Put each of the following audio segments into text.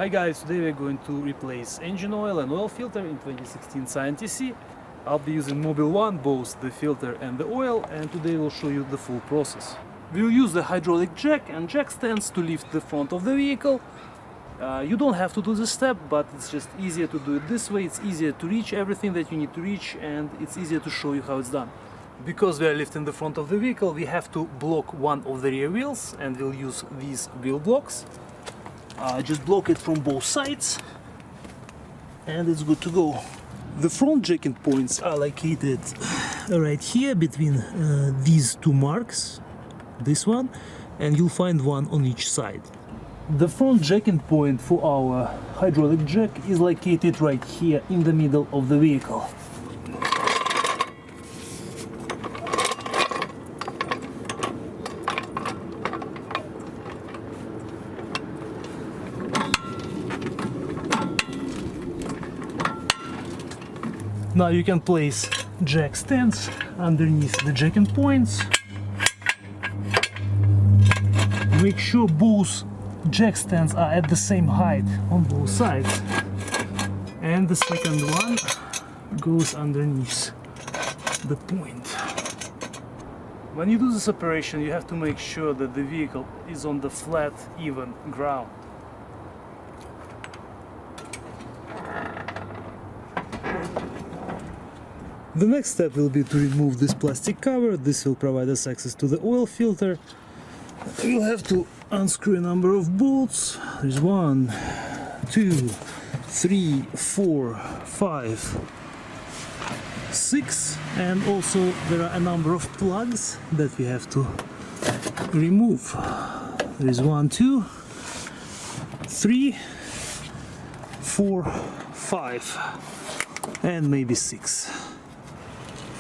Hi guys, today we're going to replace engine oil and oil filter in 2016 Scion TC. I'll be using Mobile One, both the filter and the oil, and today we'll show you the full process. We'll use the hydraulic jack and jack stands to lift the front of the vehicle. You don't have to do this step, but it's just easier to do it this way. It's easier to reach everything that you need to reach, and it's easier to show you how it's done. Because we are lifting the front of the vehicle, we have to block one of the rear wheels, and we'll use these wheel blocks. Just block it from both sides and it's good to go. The front jacking points are located right here between these two marks, this one, and you'll find one on each side. The front jacking point for our hydraulic jack is located right here in the middle of the vehicle. Now you can place jack stands underneath the jacking points. Make sure both jack stands are at the same height on both sides. And the second one goes underneath the point. When you do this operation, you have to make sure that the vehicle is on the flat, even ground. The next step will be to remove this plastic cover. This will provide us access to the oil filter. We'll have to unscrew a number of bolts. There's 1, 2, 3, 4, 5, 6, and also there are a number of plugs that we have to remove. There's 1, 2, 3, 4, 5, and maybe 6.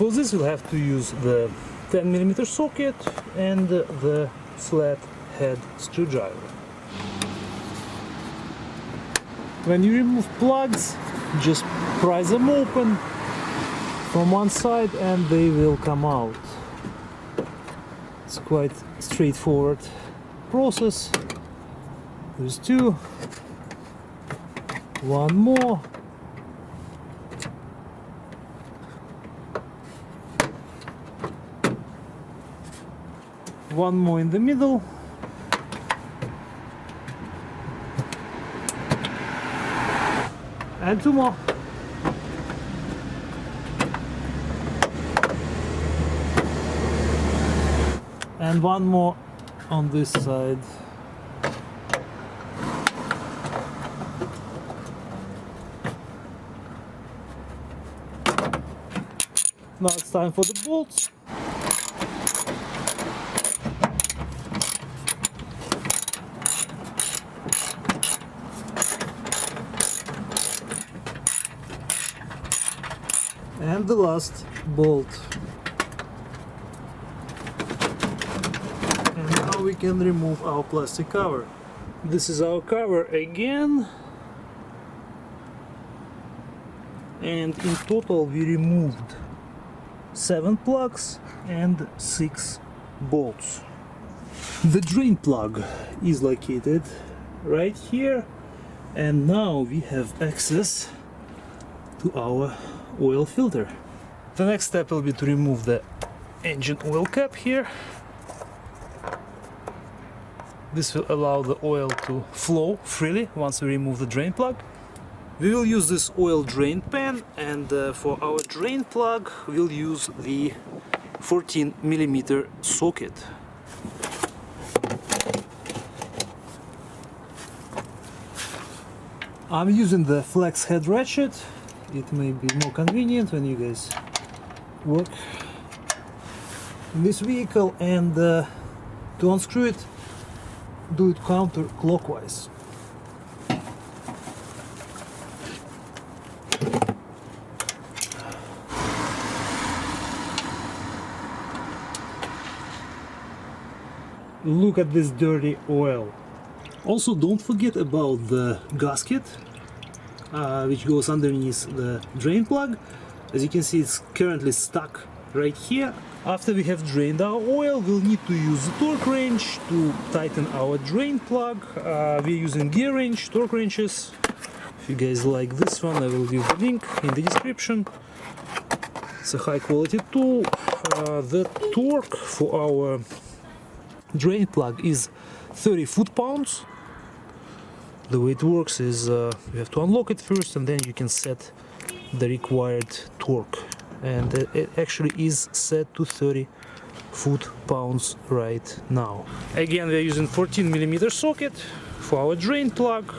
For this we'll have to use the 10mm socket and the flat head screwdriver. When you remove plugs, just prise them open from one side and they will come out. It's quite straightforward process. There's 2, one more. One more in the middle. And 2 more. And 1 more on this side. Now it's time for the bolts. And the last bolt. And now we can remove our plastic cover. This is our cover again. And in total we removed 7 plugs and 6 bolts. The drain plug is located right here, and now we have access to our oil filter. The next step will be to remove the engine oil cap here. This will allow the oil to flow freely once we remove the drain plug. We will use this oil drain pan, and for our drain plug we'll use the 14mm socket. I'm using the flex head ratchet. It may be more convenient when you guys work in this vehicle, and to unscrew it, do it counterclockwise. Look at this dirty oil. Also, don't forget about the gasket which goes underneath the drain plug. As you can see, it's currently stuck right here. After we have drained our oil, we'll need to use the torque wrench to tighten our drain plug. We're using gear wrench, torque wrenches. If you guys like this one, I will leave the link in the description. It's a high quality tool. The torque for our drain plug is 30 foot-pounds. The way it works is you have to unlock it first, and then you can set the required torque. And it actually is set to 30 foot-pounds right now. Again, we are using 14mm socket for our drain plug.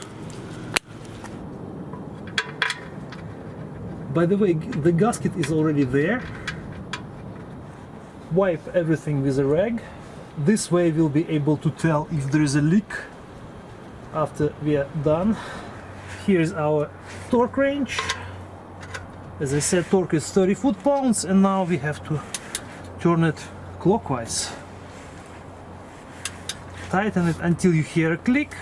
By the way, the gasket is already there. Wipe everything with a rag. This way we'll be able to tell if there is a leak after we are done. Here is our torque wrench. As I said, torque is 30 foot-pounds, and now we have to turn it clockwise. Tighten it until you hear a click,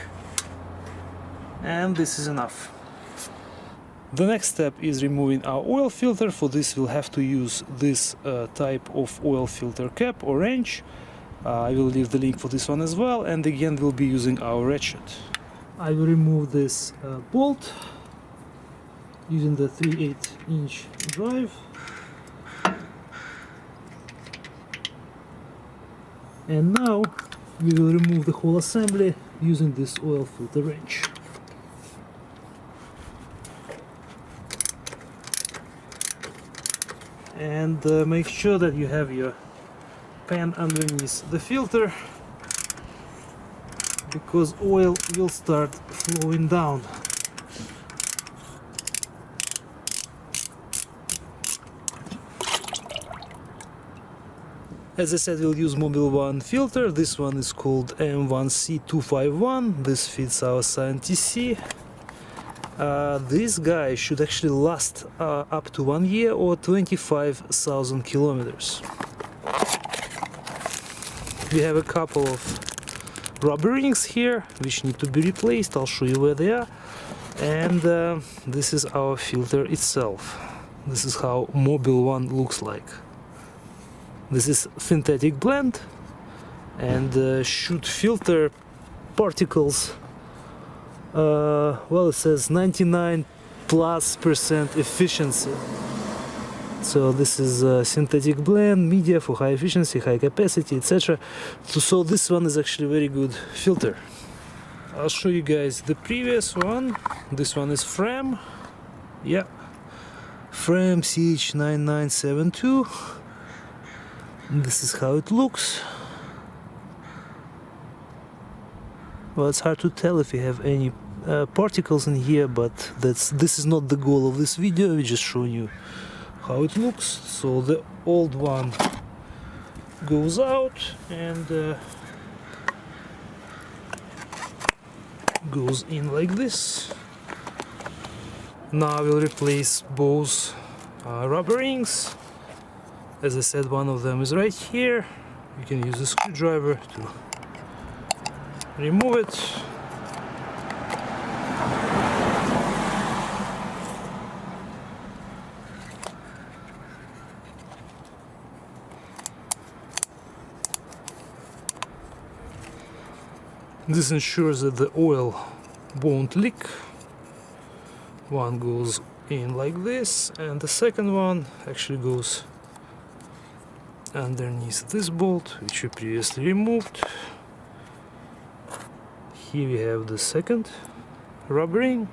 and this is enough. The next step is removing our oil filter. For this we'll have to use this type of oil filter cap or wrench. I will leave the link for this one as well, and again we'll be using our ratchet. I will remove this bolt using the 3/8" drive. And now we will remove the whole assembly using this oil filter wrench. And make sure that you have your pan underneath the filter, because oil will start flowing down. As I said, we'll use Mobile 1 filter. This one is called M1C251. This fits our Scion TC. This guy should actually last up to 1 year or 25,000 kilometers. We have a couple of rubber rings here which need to be replaced. I'll show you where they are. And this is our filter itself. This is how Mobile 1 looks like. This is synthetic blend and should filter particles. Well, it says 99+% efficiency. So this is a synthetic blend media for high efficiency, high capacity, etc. So this one is actually a very good filter. I'll show you guys the previous one. This one is Frame. Yeah, Frame CH9972. This is how it looks. Well, it's hard to tell if you have any particles in here, but this is not the goal of this video. We're just showing you how it looks. So the old one goes out and goes in like this. Now I will replace both rubber rings. As I said, one of them is right here. You can use a screwdriver to remove it. This ensures that the oil won't leak. One goes in like this, and the second one actually goes underneath this bolt, which we previously removed. Here we have the second rubber ring.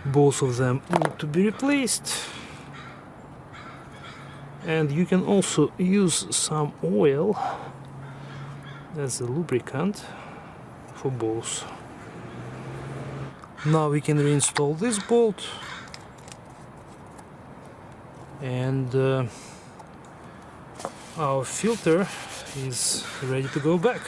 Both of them need to be replaced. And you can also use some oil as a lubricant for both. Now we can reinstall this bolt, and our filter is ready to go back.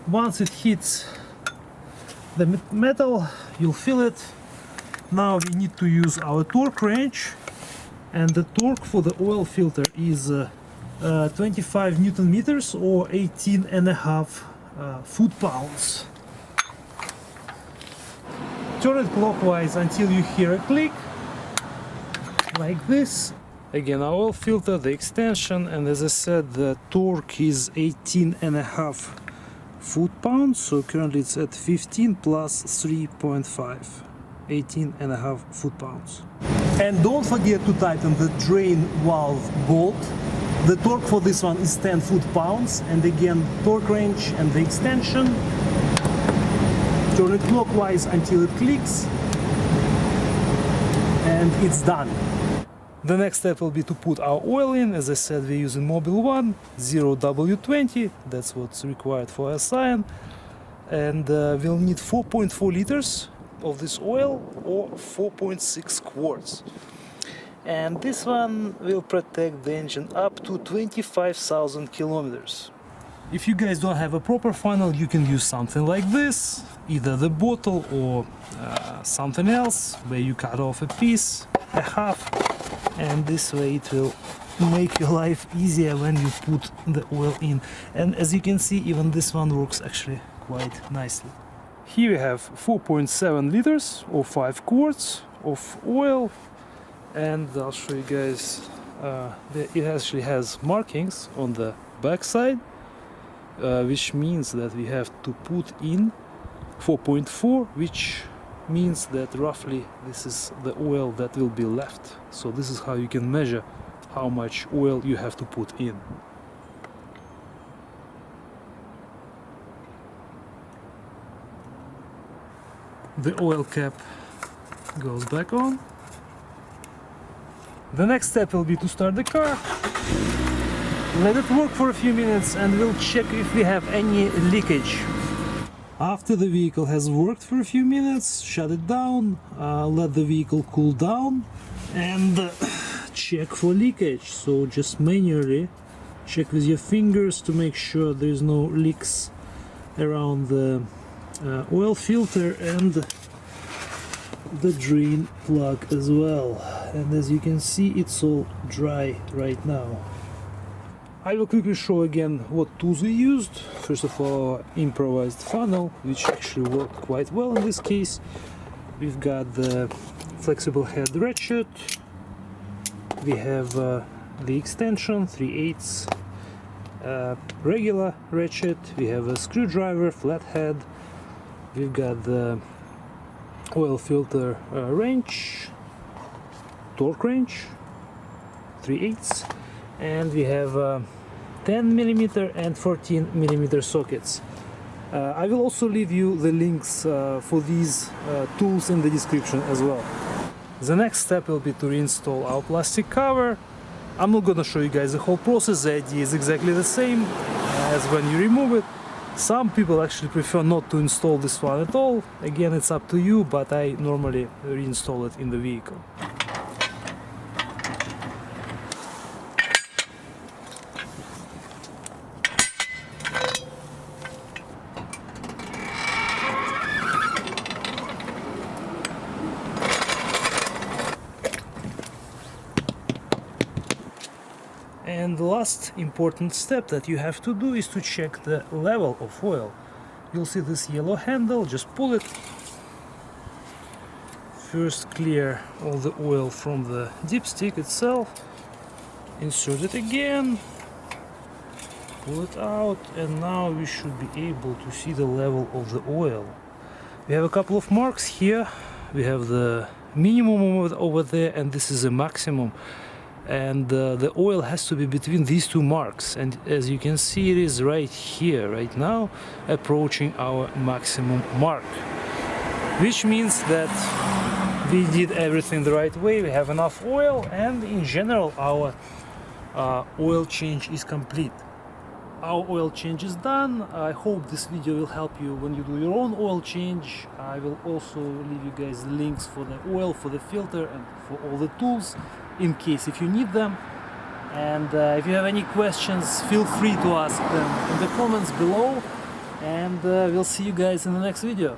Once it hits the metal, you'll feel it. Now we need to use our torque wrench, and the torque for the oil filter is 25 Newton meters or 18.5 foot-pounds. Turn it clockwise until you hear a click, like this. Again, our oil filter, the extension, and as I said, the torque is 18.5 foot-pounds, so currently it's at 15 plus 3.5, 18.5 foot-pounds. And don't forget to tighten the drain valve bolt. The torque for this one is 10 foot-pounds, and again, torque wrench and the extension. Turn it clockwise until it clicks, and it's done. The next step will be to put our oil in. As I said, we're using Mobil 1 0W20, that's what's required for our Scion, and we'll need 4.4 liters of this oil or 4.6 quarts. And this one will protect the engine up to 25,000 kilometers. If you guys don't have a proper funnel, you can use something like this, either the bottle or something else, where you cut off a piece, a half, and this way it will make your life easier when you put the oil in. And as you can see, even this one works actually quite nicely. Here we have 4.7 liters or 5 quarts of oil, and I'll show you guys, it actually has markings on the back side. Which means that we have to put in 4.4, which means that roughly this is the oil that will be left. So this is how you can measure how much oil you have to put in. The oil cap goes back on. The next step will be to start the car. Let it work for a few minutes and we'll check if we have any leakage. After the vehicle has worked for a few minutes, shut it down, let the vehicle cool down, and check for leakage. So just manually check with your fingers to make sure there's no leaks around the oil filter and the drain plug as well. And as you can see, it's all dry right now. I will quickly show again what tools we used. First of all, improvised funnel, which actually worked quite well in this case. We've got the flexible head ratchet, we have the extension 3/8 regular ratchet, we have a screwdriver, flathead, we've got the oil filter wrench, torque wrench 3/8, and we have 10mm and 14mm sockets. I will also leave you the links for these tools in the description as well. The next step will be to reinstall our plastic cover. I'm not gonna show you guys the whole process. The idea is exactly the same as when you remove it. Some people actually prefer not to install this one at all. Again, it's up to you, but I normally reinstall it in the vehicle. And the last important step that you have to do is to check the level of oil. You'll see this yellow handle, just pull it. First clear all the oil from the dipstick itself. Insert it again. Pull it out, and now we should be able to see the level of the oil. We have a couple of marks here. We have the minimum over there, and this is a maximum. And the oil has to be between these two marks, and as you can see, it is right here right now, approaching our maximum mark, which means that we did everything the right way. We have enough oil, and in general our oil change is complete. Our oil change is done. I hope this video will help you when you do your own oil change. I will also leave you guys links for the oil, for the filter, and for all the tools in case if you need them. And if you have any questions, feel free to ask them in the comments below, and we'll see you guys in the next video.